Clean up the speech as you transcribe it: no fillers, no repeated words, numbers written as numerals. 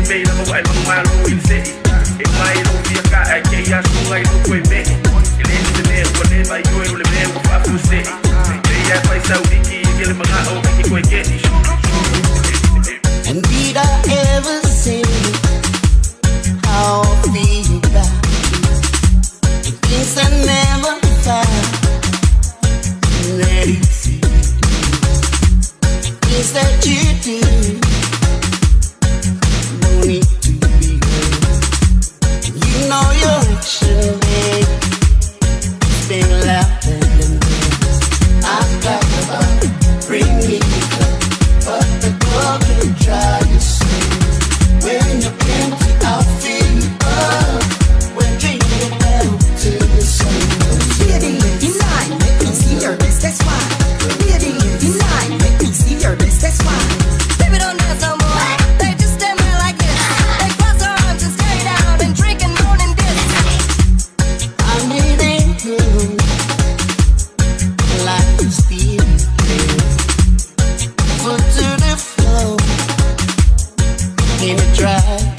me la mo ai mo malo in se e mai no via ka ai ke ya su ai no kwe me ele se me ko le mai yo le me ko fa fu se e ya pai sa wiki ke le mga o ki ko ke and did I ever say how I feel about things I never found easy, things that you do no need to be heard. You know your action, babe, it's been louder than words. I've got about bring me the cup, but the dog can try to sing. When you're empty, I'll fill you up. We're drinking down to the sun. Baby, you lie, make me see your best, that's why. Baby, you lie, make me see your best, that's why. Baby, don't dance no more. They just stand there like this. They cross their arms and stare down and drinking more than this. I'm breathing good, like a steam. Foot to the floor, in a dry.